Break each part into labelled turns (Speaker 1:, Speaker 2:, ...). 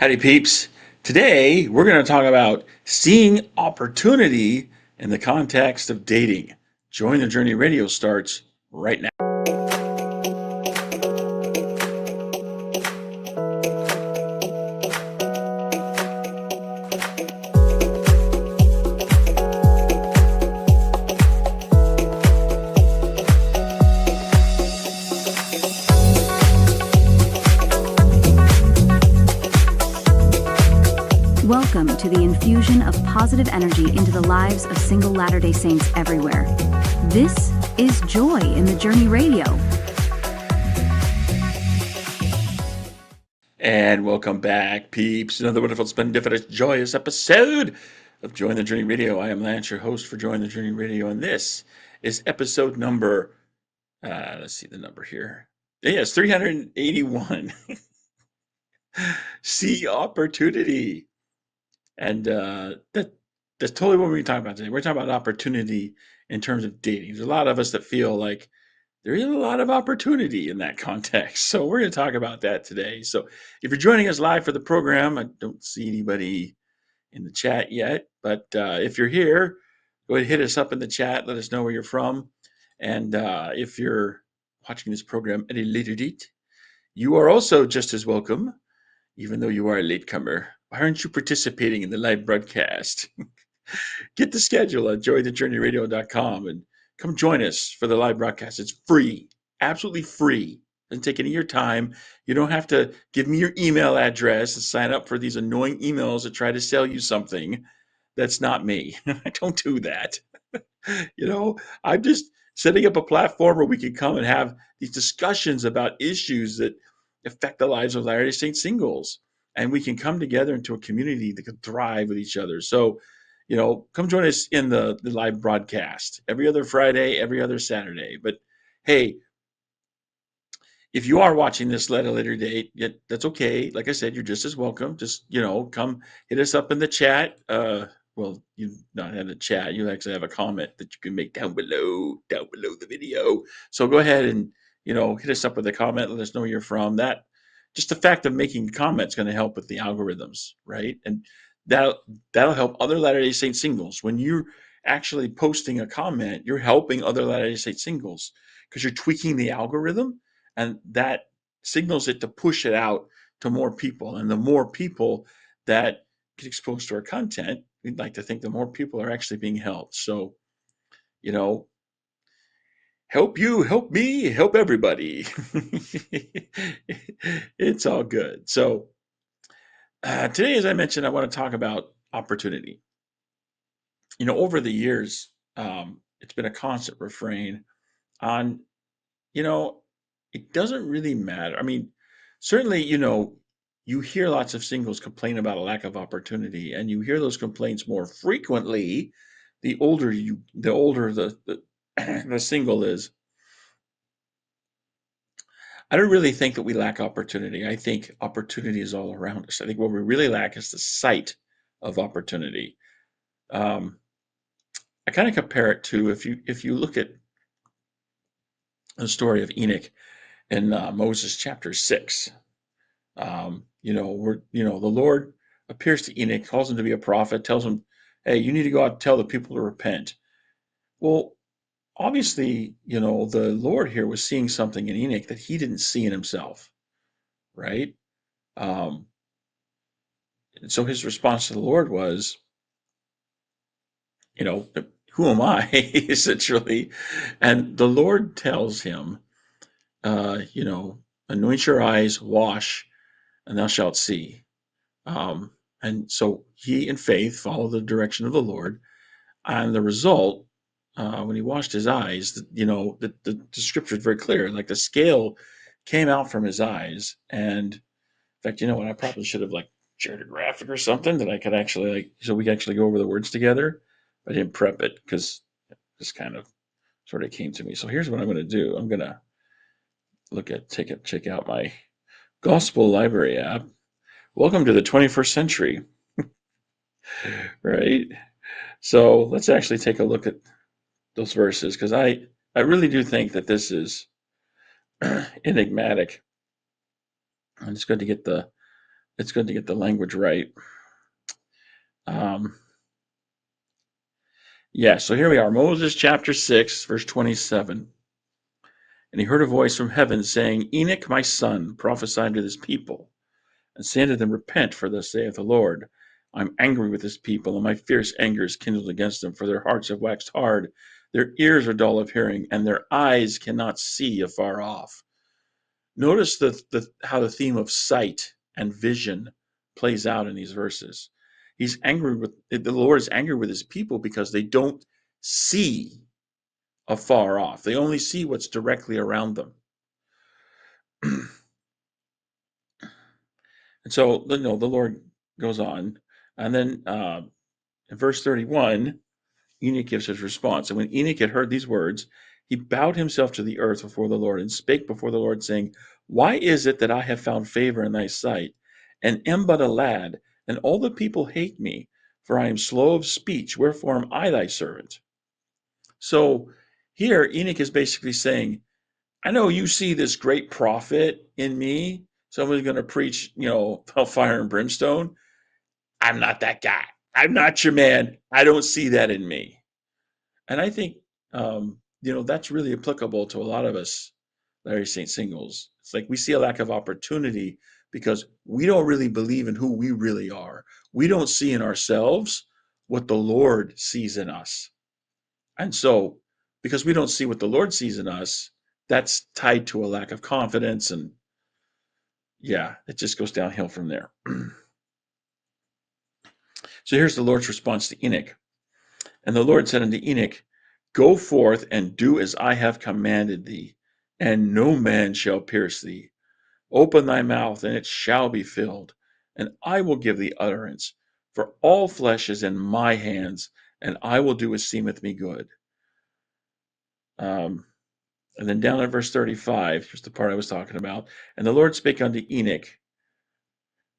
Speaker 1: Howdy, peeps. Today, we're going to talk about seeing opportunity in the context of dating. Join the Journey Radio starts right now.
Speaker 2: Welcome to the infusion of positive energy into the lives of single Latter-day Saints everywhere. This is Joy in the Journey Radio.
Speaker 1: And welcome back, peeps. Another wonderful, splendiferous, joyous episode of Join the Journey Radio. I am Lance, your host for Join the Journey Radio, and this is episode number, let's see the number here. Yes, 381. See opportunity. And that's totally what we're talking about today. We're talking about opportunity in terms of dating. There's a lot of us that feel like there is a lot of opportunity in that context. So we're going to talk about that today. So if you're joining us live for the program, I don't see anybody in the chat yet, but if you're here, go ahead and hit us up in the chat. Let us know where you're from. And if you're watching this program at a later date, you are also just as welcome, even though you are a latecomer. Why aren't you participating in the live broadcast? Get the schedule at joythejourneyradio.com and come join us for the live broadcast. It's free, absolutely free. Doesn't take any of your time. You don't have to give me your email address and sign up for these annoying emails that try to sell you something. That's not me. I don't do that. I'm just setting up a platform where we can come and have these discussions about issues that affect the lives of Latter-day Saint singles. And we can come together into a community that can thrive with each other. So, come join us in the live broadcast every other Friday, every other Saturday. But hey, if you are watching this at a later date, that's okay. Like I said, you're just as welcome. Just, come hit us up in the chat. Well, you not have the chat. You actually have a comment that you can make down below the video. So go ahead and, hit us up with a comment. Let us know where you're from. That just the fact of making comments going to help with the algorithms, right? And that'll help other Latter-day Saint singles. When you're actually posting a comment, you're helping other Latter-day Saint singles because you're tweaking the algorithm, and that signals it to push it out to more people. And the more people that get exposed to our content, we'd like to think the more people are actually being helped. So, help you, help me, help everybody. It's all good. So today, as I mentioned, I want to talk about opportunity. Over the years, it's been a constant refrain on, it doesn't really matter. I mean, certainly, you hear lots of singles complain about a lack of opportunity, and you hear those complaints more frequently the older the the single is. I don't really think that we lack opportunity. I think opportunity is all around us. I think what we really lack is the sight of opportunity. I kind of compare it to if you look at the story of Enoch in Moses chapter 6. The Lord appears to Enoch, calls him to be a prophet, tells him, "Hey, you need to go out and tell the people to repent." Well, obviously, the Lord here was seeing something in Enoch that he didn't see in himself, right? And so his response to the Lord was, who am I, essentially? And the Lord tells him, anoint your eyes, wash, and thou shalt see. And so he, in faith, followed the direction of the Lord. And the result, when he washed his eyes, the scripture is very clear. Like the scale came out from his eyes. And in fact, I probably should have shared a graphic or something that I could actually so we could actually go over the words together. I didn't prep it because this kind of sort of came to me. So here's what I'm going to do. I'm going to check out my Gospel Library app. Welcome to the 21st century, right? So let's actually take a look at those verses, because I really do think that this is enigmatic. I'm just going to get the It's good to get the language right. Um, yeah, so here we are, Moses chapter 6, verse 27. And he heard a voice from heaven saying, Enoch, my son, prophesy to this people, and say unto them, Repent, for thus saith the Lord. I am angry with this people, and my fierce anger is kindled against them, for their hearts have waxed hard, their ears are dull of hearing, and their eyes cannot see afar off. Notice how the theme of sight and vision plays out in these verses. The Lord is angry with his people because they don't see afar off. They only see what's directly around them. And so, the Lord goes on. And then in verse 31, Enoch gives his response. And when Enoch had heard these words, he bowed himself to the earth before the Lord and spake before the Lord, saying, Why is it that I have found favor in thy sight, and am but a lad, and all the people hate me? For I am slow of speech, wherefore am I thy servant? So here, Enoch is basically saying, I know you see this great prophet in me, somebody's going to preach, hellfire and brimstone. I'm not that guy. I'm not your man. I don't see that in me. And I think, that's really applicable to a lot of us, Larry St. Singles. It's like we see a lack of opportunity because we don't really believe in who we really are. We don't see in ourselves what the Lord sees in us. And so, because we don't see what the Lord sees in us, that's tied to a lack of confidence. And yeah, it just goes downhill from there. So here's the Lord's response to Enoch. And the Lord said unto Enoch, Go forth and do as I have commanded thee, and no man shall pierce thee. Open thy mouth, and it shall be filled, and I will give thee utterance. For all flesh is in my hands, and I will do as seemeth me good. And then down at verse 35, here's the part I was talking about. And the Lord spake unto Enoch,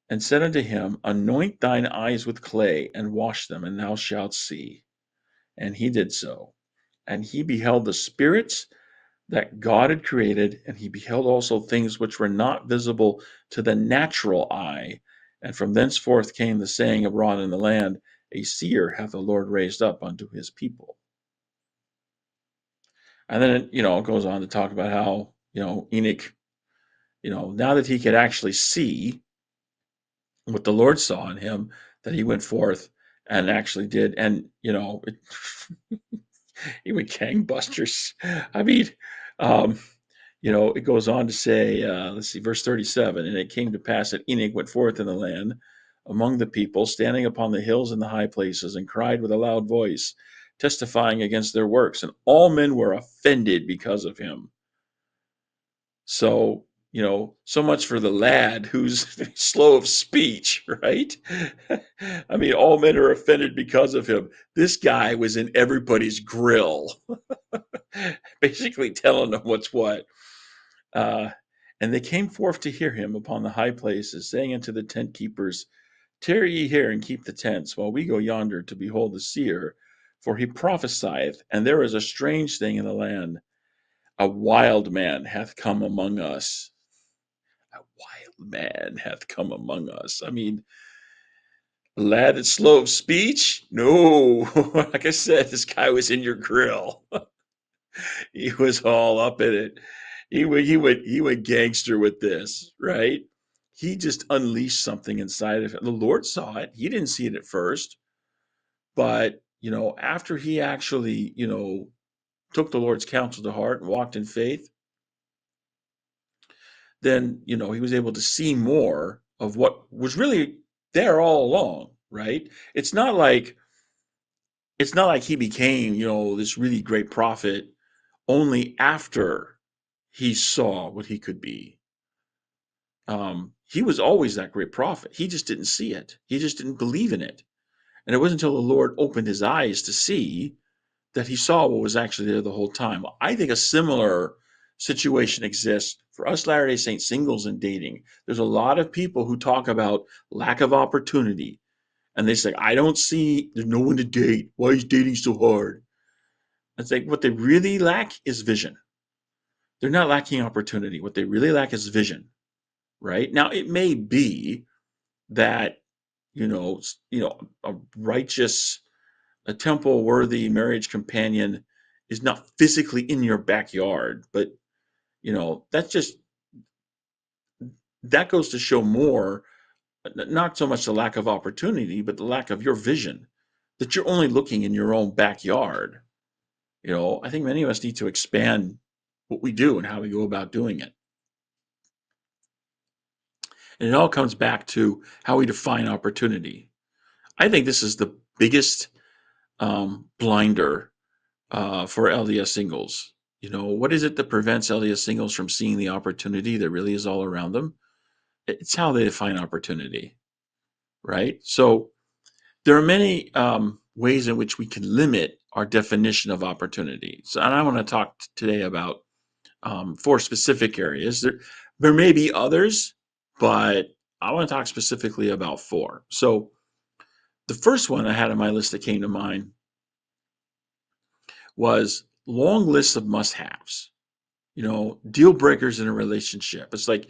Speaker 1: and said unto him, Anoint thine eyes with clay, and wash them, and thou shalt see. And he did so. And he beheld the spirits that God had created, and he beheld also things which were not visible to the natural eye. And from thenceforth came the saying abroad in the land, A seer hath the Lord raised up unto his people. And then it goes on to talk about how, Enoch, now that he could actually see what the Lord saw in him, that he went forth and actually did. And, he went gangbusters. I mean, um, it goes on to say, let's see, verse 37, and it came to pass that Enoch went forth in the land among the people, standing upon the hills and the high places, and cried with a loud voice, testifying against their works, and all men were offended because of him. So, so much for the lad who's slow of speech, right? I mean, all men are offended because of him. This guy was in everybody's grill, basically telling them what's what. Uh, and they came forth to hear him upon the high places, saying unto the tent keepers, Tarry ye here and keep the tents, while we go yonder to behold the seer. For he prophesieth, and there is a strange thing in the land. A wild man hath come among us. A wild man hath come among us. I mean, a lad that's slow of speech? No. Like I said, this guy was in your grill. He was all up in it. He would gangster with this, right? He just unleashed something inside of him. The Lord saw it. He didn't see it at first, but after he actually, took the Lord's counsel to heart and walked in faith, then he was able to see more of what was really there all along, right? It's not like he became, this really great prophet only after he saw what he could be. He was always that great prophet. He just didn't see it. He just didn't believe in it. And it wasn't until the Lord opened his eyes to see that he saw what was actually there the whole time. I think a similar situation exists for us Latter-day Saint singles and dating. There's a lot of people who talk about lack of opportunity. And they say, I don't see, there's no one to date. Why is dating so hard? It's like what they really lack is vision. They're not lacking opportunity. What they really lack is vision, right? Now, it may be that, a righteous, a temple worthy marriage companion is not physically in your backyard, but that's just, that goes to show more, not so much the lack of opportunity, but the lack of your vision, that you're only looking in your own backyard. I think many of us need to expand what we do and how we go about doing it. And it all comes back to how we define opportunity. I think this is the biggest blinder for LDS singles. What is it that prevents LDS singles from seeing the opportunity that really is all around them? It's how they define opportunity, right? So there are many ways in which we can limit our definition of opportunity. So, and I want to talk today about 4 specific areas. There may be others, but I want to talk specifically about 4. So the first one I had on my list that came to mind was long lists of must-haves. Deal breakers in a relationship. It's like,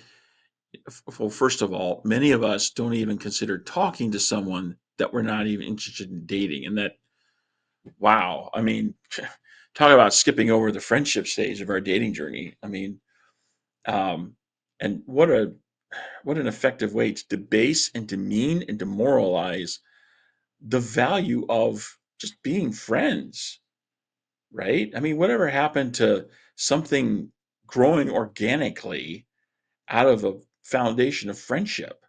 Speaker 1: well, first of all, many of us don't even consider talking to someone that we're not even interested in dating. And that, wow, I mean, talk about skipping over the friendship stage of our dating journey. I mean, um, and what an effective way to debase and demean and demoralize the value of just being friends, right? I mean, whatever happened to something growing organically out of a foundation of friendship?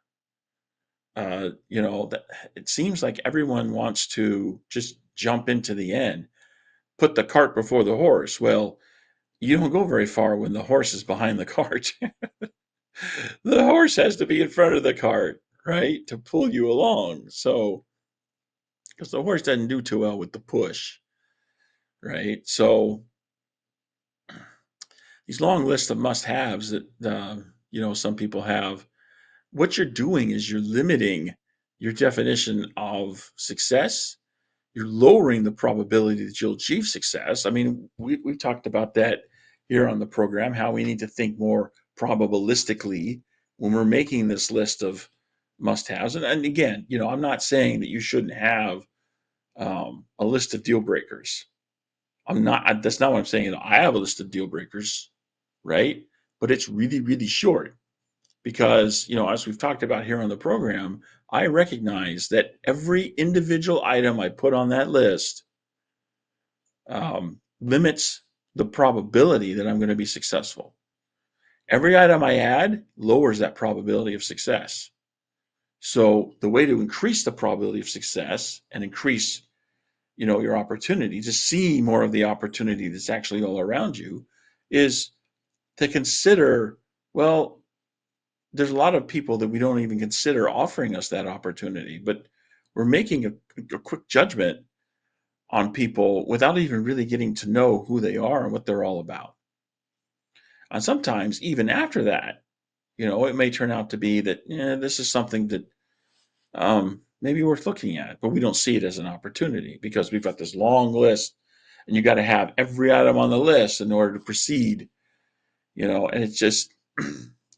Speaker 1: That it seems like everyone wants to just jump into the end, put the cart before the horse. Well, you don't go very far when the horse is behind the cart. The horse has to be in front of the cart, right, to pull you along. So, because the horse doesn't do too well with the push, right? So, these long lists of must-haves that some people have, what you're doing is you're limiting your definition of success. You're lowering the probability that you'll achieve success. I mean, we've talked about that here on the program, how we need to think more probabilistically when we're making this list of must-haves. And again, I'm not saying that you shouldn't have a list of deal breakers. That's not what I'm saying. I have a list of deal breakers, right? But it's really, really short because, as we've talked about here on the program, I recognize that every individual item I put on that list limits the probability that I'm going to be successful. Every item I add lowers that probability of success. So the way to increase the probability of success and increase, your opportunity to see more of the opportunity that's actually all around you is to consider, well, there's a lot of people that we don't even consider offering us that opportunity, but we're making a quick judgment on people without even really getting to know who they are and what they're all about. And sometimes, even after that, it may turn out to be that this is something that maybe worth looking at, but we don't see it as an opportunity because we've got this long list, and you got to have every item on the list in order to proceed. And it's just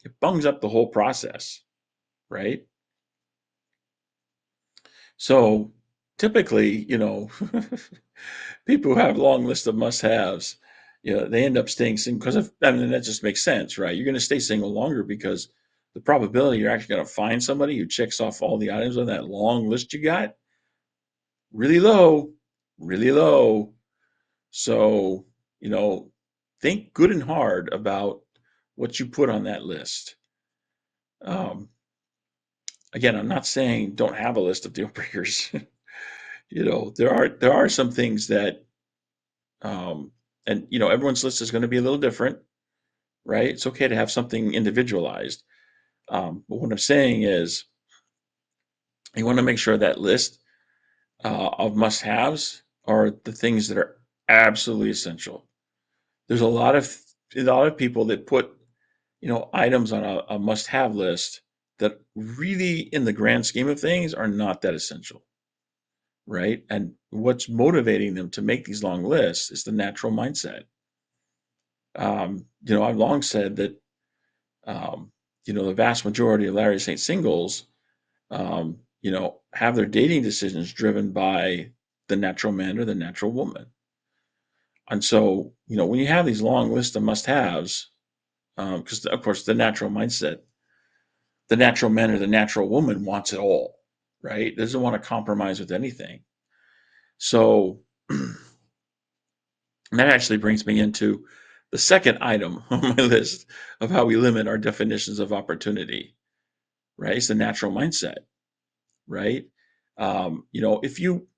Speaker 1: it bungs up the whole process, right? So typically, people who have long list of must-haves, they end up staying single because that just makes sense, right? You're going to stay single longer because the probability you're actually going to find somebody who checks off all the items on that long list you got, really low, really low. So, think good and hard about what you put on that list. Um, Again, I'm not saying don't have a list of deal breakers. There are some things that and everyone's list is going to be a little different, right? It's okay to have something individualized. But what I'm saying is you want to make sure that list of must-haves are the things that are absolutely essential. There's a lot of people that put items on a must-have list that really, in the grand scheme of things, are not that essential, right? And what's motivating them to make these long lists is the natural mindset. I've long said that the vast majority of Latter-day Saint singles have their dating decisions driven by the natural man or the natural woman. And so, when you have these long lists of must-haves, because of course the natural man or the natural woman wants it all, right? Doesn't want to compromise with anything. So that actually brings me into the second item on my list of how we limit our definitions of opportunity, right? It's the natural mindset, right? If you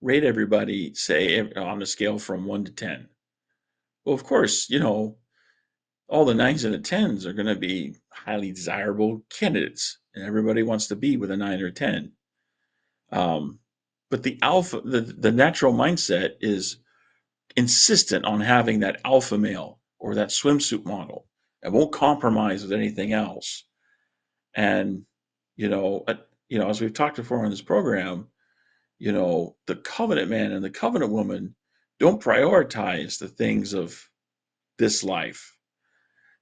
Speaker 1: rate everybody, say, on a scale from 1 to 10, well, of course, all the nines and the tens are going to be highly desirable candidates, and everybody wants to be with a 9 or 10. Um, but the natural mindset is insistent on having that alpha male or that swimsuit model. It won't compromise with anything else. And as we've talked before on this program, the covenant man and the covenant woman don't prioritize the things of this life.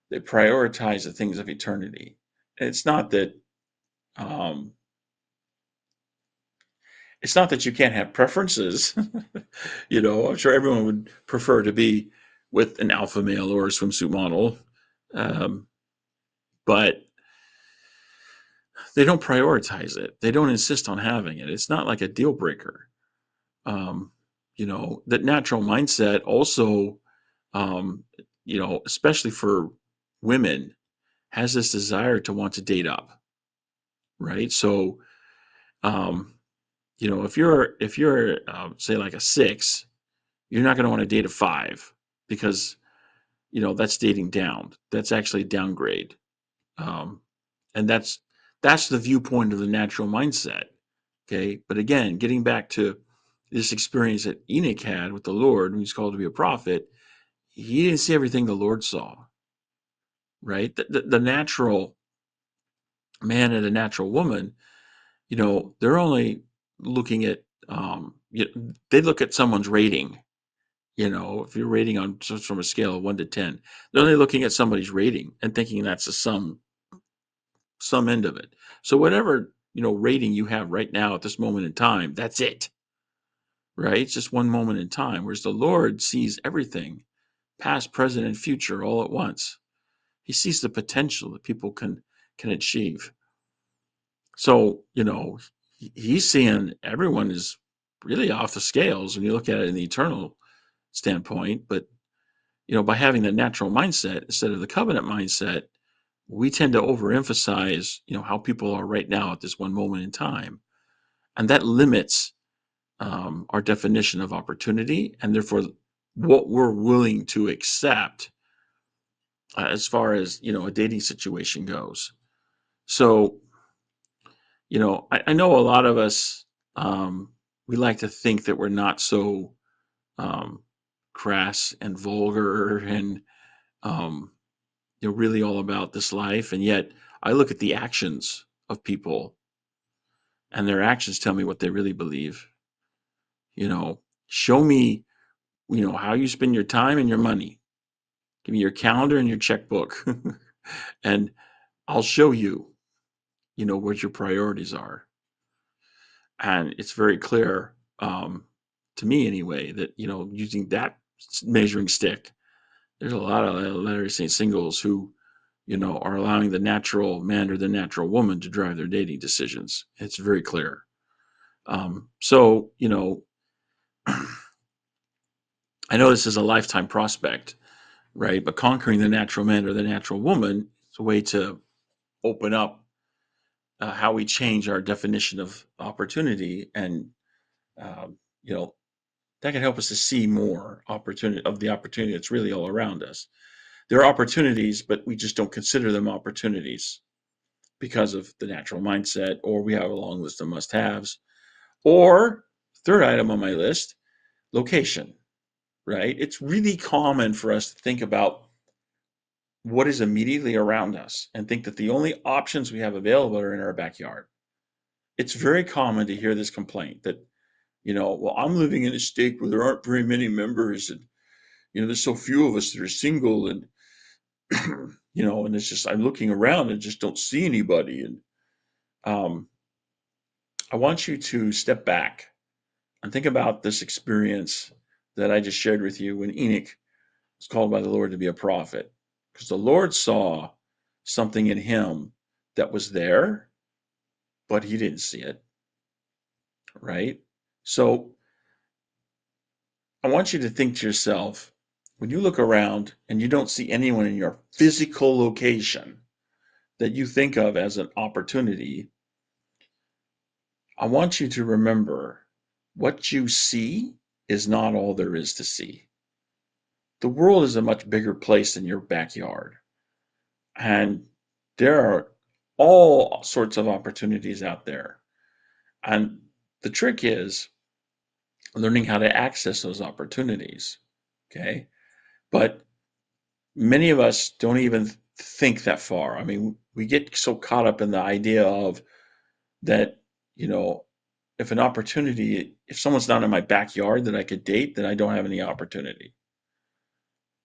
Speaker 1: They prioritize the things of eternity. And um, it's not that you can't have preferences. I'm sure everyone would prefer to be with an alpha male or a swimsuit model, um, but they don't prioritize it. They don't insist on having it. It's not like a deal breaker. Um, that natural mindset also, um, especially for women, has this desire to want to date up, right? So, um, if you're say like a 6, you're not going to want to date a 5, because that's dating down. That's actually a downgrade. Um, and that's the viewpoint of the natural mindset. Okay, but again, getting back to this experience that Enoch had with the Lord when he's called to be a prophet, he didn't see everything the Lord saw. Right, the natural man and the natural woman, they're only looking at they look at someone's rating. If you're rating on just from a scale of 1 to 10, they're only looking at somebody's rating and thinking that's the some end of it. So whatever rating you have right now at this moment in time, that's it, right? It's just one moment in time. Whereas the Lord sees everything, past, present, and future, all at once. He sees the potential that people can achieve. So he's seeing everyone is really off the scales when you look at it in the eternal standpoint. But by having the natural mindset instead of the covenant mindset, we tend to overemphasize, how people are right now at this one moment in time. And that limits our definition of opportunity, and therefore what we're willing to accept as far as, a dating situation goes. So, I know a lot of us, we like to think that we're not so um, crass and vulgar and um, really all about this life. And yet I look at the actions of people, and their actions tell me what they really believe. Show me, how you spend your time and your money. Give me your calendar and your checkbook, and I'll show you, what your priorities are. And it's very clear, to me anyway, that, using that measuring stick, there's a lot of Latter-day Saint singles who, are allowing the natural man or the natural woman to drive their dating decisions. It's very clear. So, I know this is a lifetime prospect, right? But conquering the natural man or the natural woman is a way to open up how we change our definition of opportunity, and um, you know that can help us to see more opportunity that's really all around us. There are opportunities, but we just don't consider them opportunities because of the natural mindset, or we have a long list of must-haves. Or third item on my list, location. Right? It's really common for us to think about what is immediately around us and think that the only options we have available are in our backyard. It's very common to hear this complaint that, well, I'm living in a state where there aren't very many members, and, there's so few of us that are single, and, and it's just, I'm looking around and just don't see anybody. And, Um, I want you to step back and think about this experience that I just shared with you when Enoch was called by the Lord to be a prophet. Because the Lord saw something in him that was there, but he didn't see it, right? So I want you to think to yourself, when you look around and you don't see anyone in your physical location that you think of as an opportunity, I want you to remember what you see is not all there is to see. The world is a much bigger place than your backyard. And there are all sorts of opportunities out there. And the trick is learning how to access those opportunities. Okay. But many of us don't even think that far. I mean, we get so caught up in the idea of that, you know, if someone's not in my backyard that I could date, then I don't have any opportunity,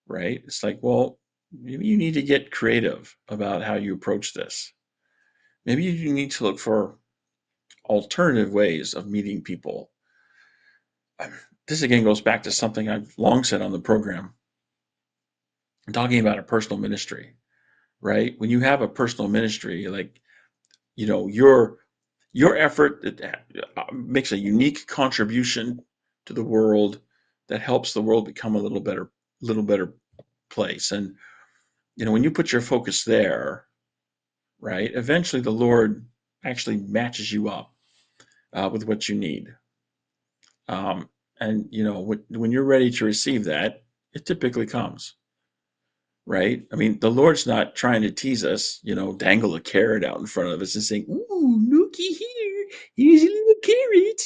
Speaker 1: right? It's like, well, maybe you need to get creative about how you approach this. Maybe you need to look for alternative ways of meeting people. This again goes back to something I've long said on the program. I'm talking about a personal ministry, right? When you have a personal ministry, like, you know, your effort makes a unique contribution to the world that helps the world become a little better place. And you know, when you put your focus there, right, eventually the Lord actually matches you up with what you need. Um, and you know, when you're ready to receive that, it typically comes, right? I mean, the Lord's not trying to tease us, you know, dangle a carrot out in front of us and saying, "Ooh, looky here, here's a little carrot."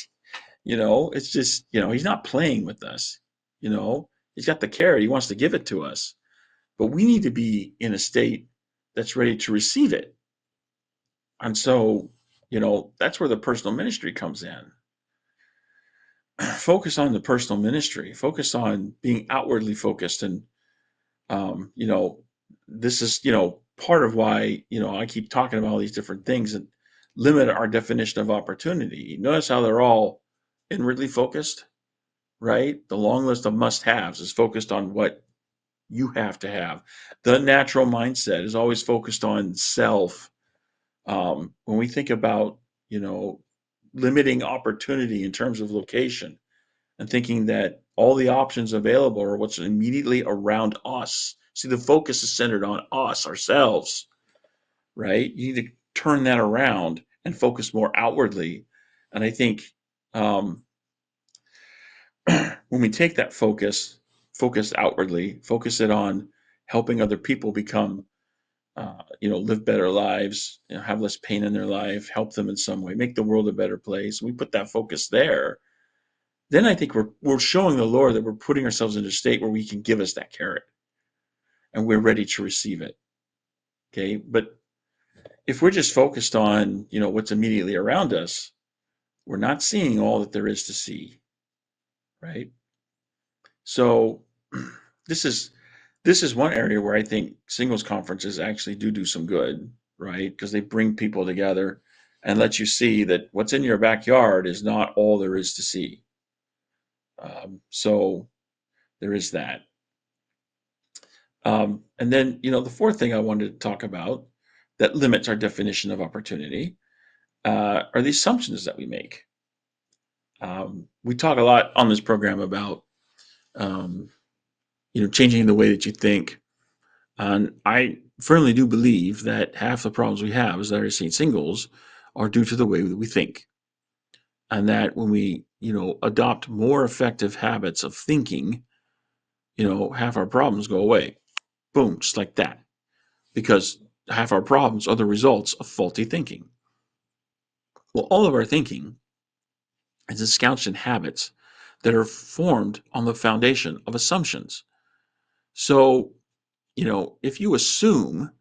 Speaker 1: You know, it's just, you know, he's not playing with us. You know, he's got the carrot, he wants to give it to us. But we need to be in a state that's ready to receive it. And so, you know, that's where the personal ministry comes in. Focus on the personal ministry, focus on being outwardly focused. And, you know, this is, you know, part of why, you know, I keep talking about all these different things and limit our definition of opportunity. Notice how they're all inwardly focused, right? The long list of must haves is focused on what you have to have. The natural mindset is always focused on self. When we think about, you know, limiting opportunity in terms of location and thinking that all the options available are what's immediately around us. See, the focus is centered on us, ourselves, right? You need to turn that around and focus more outwardly. And I think um, when we take that focus outwardly, focus it on helping other people become, you know, live better lives, you know, have less pain in their life, help them in some way, make the world a better place. We put that focus there. Then I think we're showing the Lord that we're putting ourselves in a state where we can give us that carrot and we're ready to receive it. Okay, but if we're just focused on, you know, what's immediately around us, we're not seeing all that there is to see, right? So this is this is one area where I think singles conferences actually do some good, right? Because they bring people together and let you see that what's in your backyard is not all there is to see. So there is that. And then, you know, the fourth thing I wanted to talk about that limits our definition of opportunity are the assumptions that we make. We talk a lot on this program about, um, you know, changing the way that you think. And I firmly do believe that half the problems we have as Latter-day Saint singles are due to the way that we think. And that when we, you know, adopt more effective habits of thinking, you know, half our problems go away. Boom, just like that. Because half our problems are the results of faulty thinking. Well, all of our thinking is ensconced in habits that are formed on the foundation of assumptions. So, you know, if you assume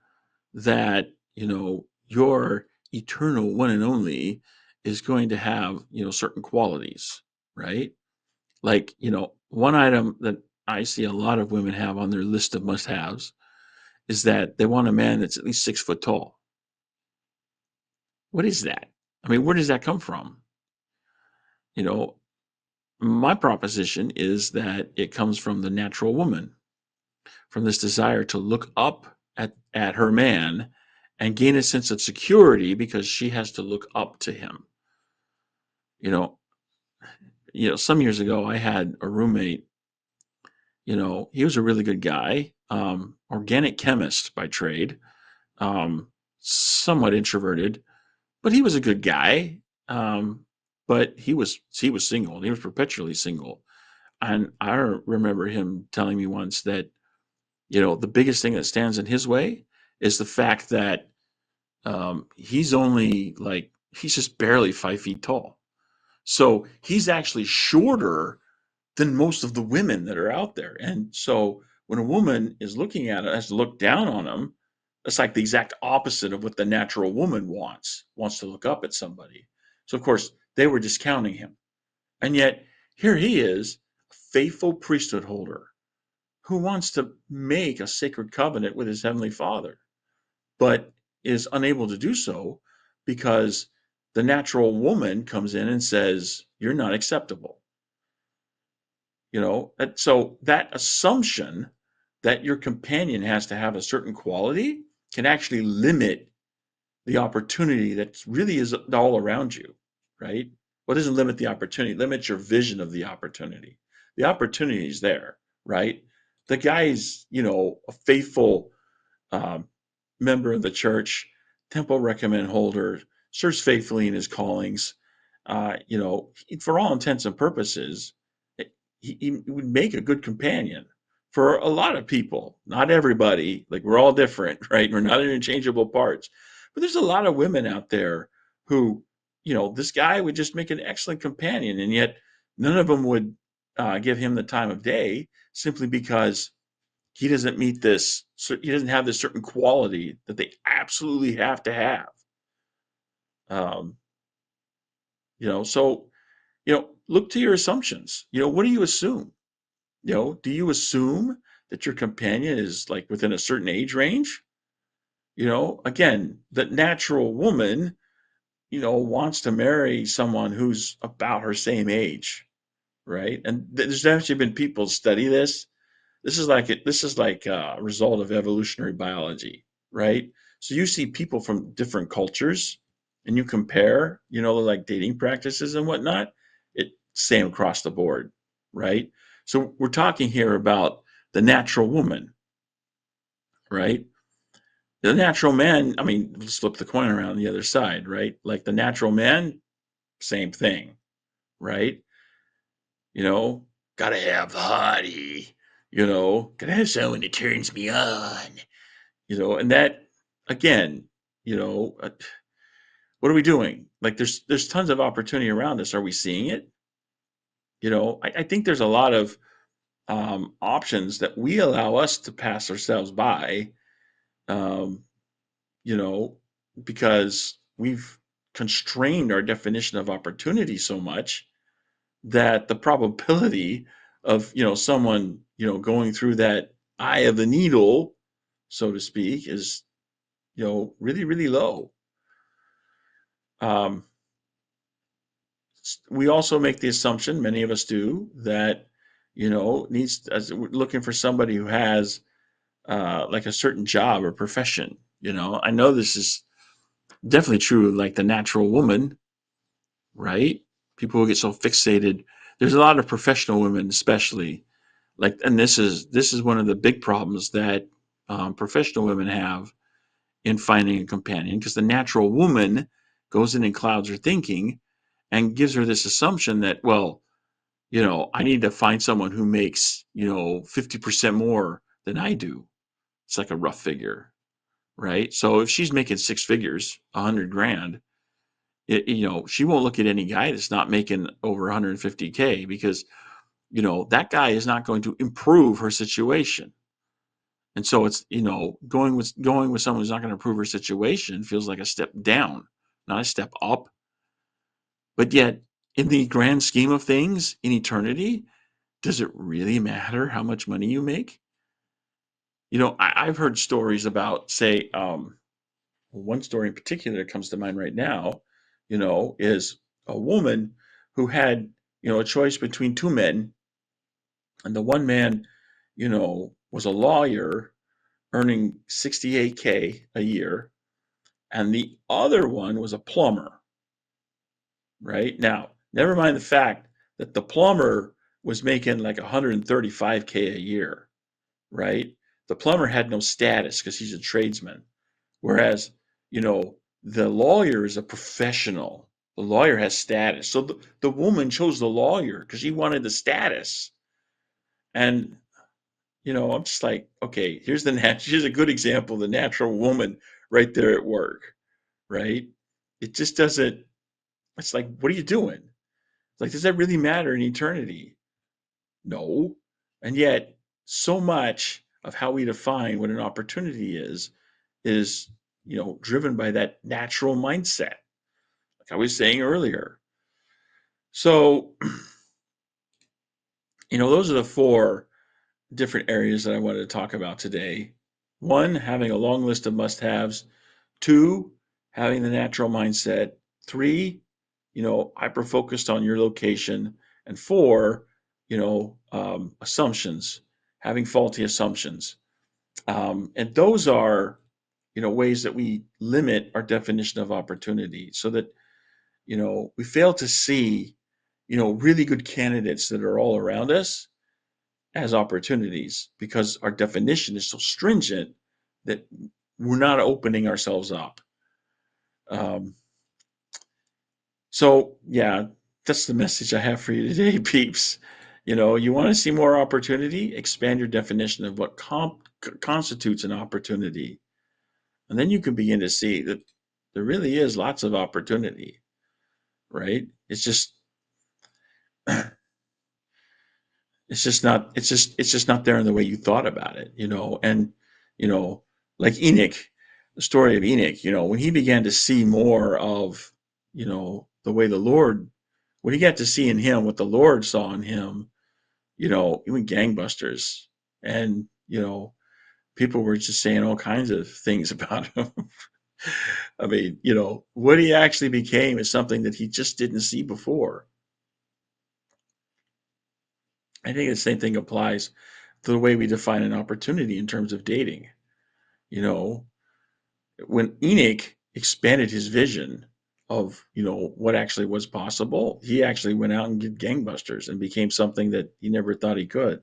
Speaker 1: that, you know, your eternal one and only is going to have, you know, certain qualities, right? Like, you know, one item that I see a lot of women have on their list of must haves is that they want a man that's at least 6 foot tall. What is that? I mean, where does that come from? You know, my proposition is that it comes from the natural woman, from this desire to look up at her man and gain a sense of security because she has to look up to him. You know, some years ago I had a roommate. He was a really good guy, organic chemist by trade, somewhat introverted, but he was a good guy. But he was single, and he was perpetually single. And I remember him telling me once that the biggest thing that stands in his way is the fact that he's just barely 5 feet tall. So he's actually shorter than most of the women that are out there. And so when a woman is looking at it, has to look down on him, that's like the exact opposite of what the natural woman wants to look up at somebody. So of course they were discounting him. And yet here he is, a faithful priesthood holder who wants to make a sacred covenant with his heavenly Father, but is unable to do so because the natural woman comes in and says, "You're not acceptable." And so that assumption that your companion has to have a certain quality can actually limit the opportunity that really is all around you, right? What doesn't limit the opportunity? It limits your vision of the opportunity. The opportunity is there, right? The guy's, a faithful um, member of the church, temple recommend holder, serves faithfully in his callings. For all intents and purposes, he would make a good companion for a lot of people. Not everybody, like we're all different, right? We're not interchangeable parts. But there's a lot of women out there who, this guy would just make an excellent companion, and yet none of them would give him the time of day simply because he doesn't meet this. So he doesn't have this certain quality that they absolutely have to have. Um, so look to your assumptions. What do you assume? Do you assume that your companion is like within a certain age range? Again, the natural woman, wants to marry someone who's about her same age, right? And there's actually been people study this. This is like a result of evolutionary biology, right? So you see people from different cultures and you compare, like dating practices and whatnot, it same across the board, right? So we're talking here about the natural woman, right? The natural man, I mean, let's flip the coin around the other side, right? Like the natural man, same thing, right? You know, gotta have the hottie, gotta have someone that turns me on, and that, again, you know, uh, what are we doing? Like there's tons of opportunity around us. Are we seeing it? I think there's a lot of options that we allow us to pass ourselves by, um, you know, because we've constrained our definition of opportunity so much that the probability of someone going through that eye of the needle, so to speak, is really really low. um, we also make the assumption, many of us do, that needs, as we're looking for somebody who has like a certain job or profession. I know this is definitely true, like the natural woman, right? People who get so fixated. There's a lot of professional women, especially, like, and this is one of the big problems that professional women have in finding a companion, because the natural woman goes in and clouds her thinking and gives her this assumption that, well, I need to find someone who makes 50% more than I do. It's like a rough figure, right? So if she's making six figures, 100 grand, she won't look at any guy that's not making over 150K, because that guy is not going to improve her situation. And so it's, going with someone who's not going to improve her situation feels like a step down, not a step up. But yet, in the grand scheme of things, in eternity, does it really matter how much money you make? I've heard stories about, say, one story in particular that comes to mind right now, is a woman who had, a choice between two men, and the one man, was a lawyer earning 68K a year, and the other one was a plumber, right? Now, never mind the fact that the plumber was making like 135K a year, right? The plumber had no status because he's a tradesman. Whereas, the lawyer is a professional. The lawyer has status. So the woman chose the lawyer because she wanted the status. And, I'm just like, okay, here's a good example of the natural woman right there at work, right? It just doesn't, it's like, what are you doing? Like, does that really matter in eternity? No. And yet, so much of how we define what an opportunity is, driven by that natural mindset, like I was saying earlier. So, those are the four different areas that I wanted to talk about today. One, having a long list of must haves. Two, having the natural mindset. Three, hyper focused on your location. And four, assumptions, having faulty assumptions. And those are, ways that we limit our definition of opportunity so that, we fail to see, really good candidates that are all around us as opportunities because our definition is so stringent that we're not opening ourselves up. Um, so, yeah, that's the message I have for you today, peeps. You want to see more opportunity, expand your definition of what constitutes an opportunity. And then you can begin to see that there really is lots of opportunity, right? It's just not there in the way you thought about it, and you know like Enoch, the story of Enoch, when he began to see more of, the way the Lord, when he got to see in him what the Lord saw in him, he went gangbusters, and people were just saying all kinds of things about him. I mean, what he actually became is something that he just didn't see before. I think the same thing applies to the way we define an opportunity in terms of dating. You know, when Enoch expanded his vision of, what actually was possible, he actually went out and did gangbusters and became something that he never thought he could.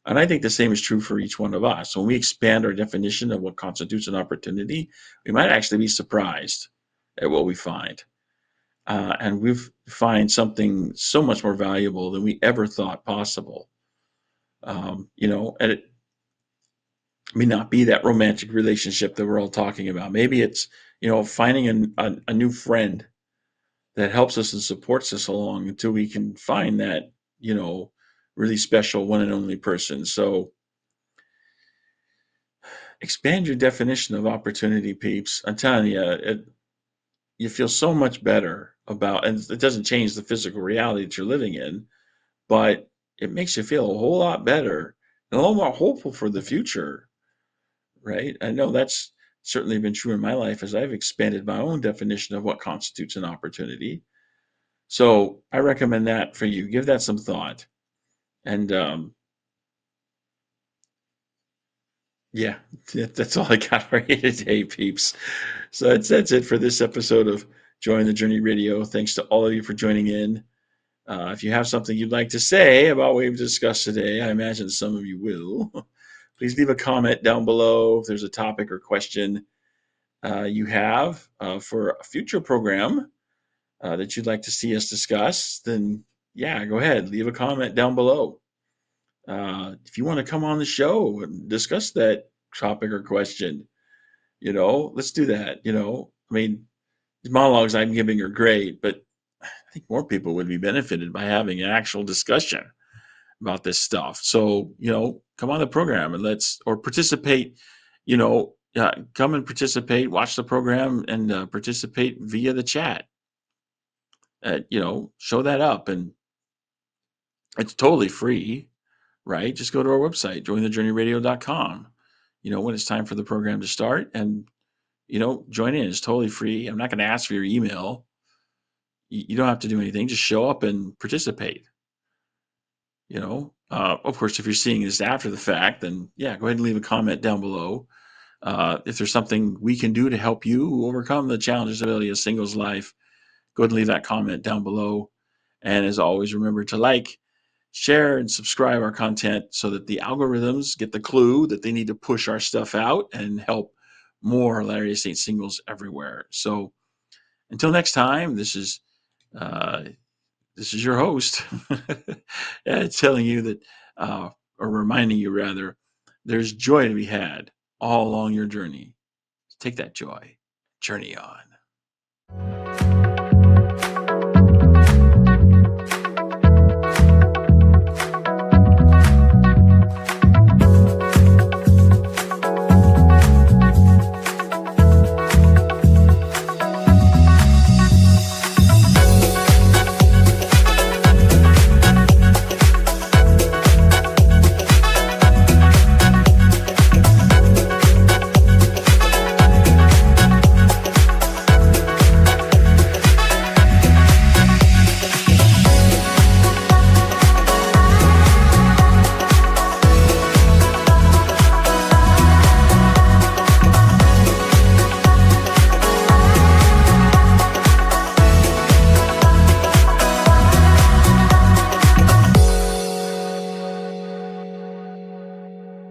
Speaker 1: And I think the same is true for each one of us. When we expand our definition of what constitutes an opportunity, we might actually be surprised at what we find. And we find something so much more valuable than we ever thought possible. And it may not be that romantic relationship that we're all talking about. Maybe it's, finding a new friend that helps us and supports us along until we can find that, really special one and only person. So expand your definition of opportunity, peeps. I'm telling you, you feel so much better about, and it doesn't change the physical reality that you're living in, but it makes you feel a whole lot better and a little more hopeful for the future, right? I know that's certainly been true in my life as I've expanded my own definition of what constitutes an opportunity. So I recommend that for you. Give that some thought. And yeah, that's all I got for you today, peeps. So that's it for this episode of Join the Journey Radio. Thanks to all of you for joining in. If you have something you'd like to say about what we've discussed today, I imagine some of you will. Please leave a comment down below if there's a topic or question you have for a future program that you'd like to see us discuss. Then, yeah, go ahead, leave a comment down below. If you want to come on the show and discuss that topic or question, let's do that. I mean, the monologues I'm giving are great, but I think more people would be benefited by having an actual discussion about this stuff. So, come on the program and or participate, come and participate, watch the program and participate via the chat. Show that up, and it's totally free, right? Just go to our website, jointhejourneyradio.com, when it's time for the program to start, and join in. It's totally free. I'm not going to ask for your email. You don't have to do anything. Just show up and participate. Of course, if you're seeing this after the fact, then yeah, go ahead and leave a comment down below. If there's something we can do to help you overcome the challenges of a singles life, go ahead and leave that comment down below. And as always, remember to like, share, and subscribe our content so that the algorithms get the clue that they need to push our stuff out and help more Latter-day Saint singles everywhere. So until next time, uh, this is your host, telling you that, or reminding you rather, there's joy to be had all along your journey. Take that joy, journey on.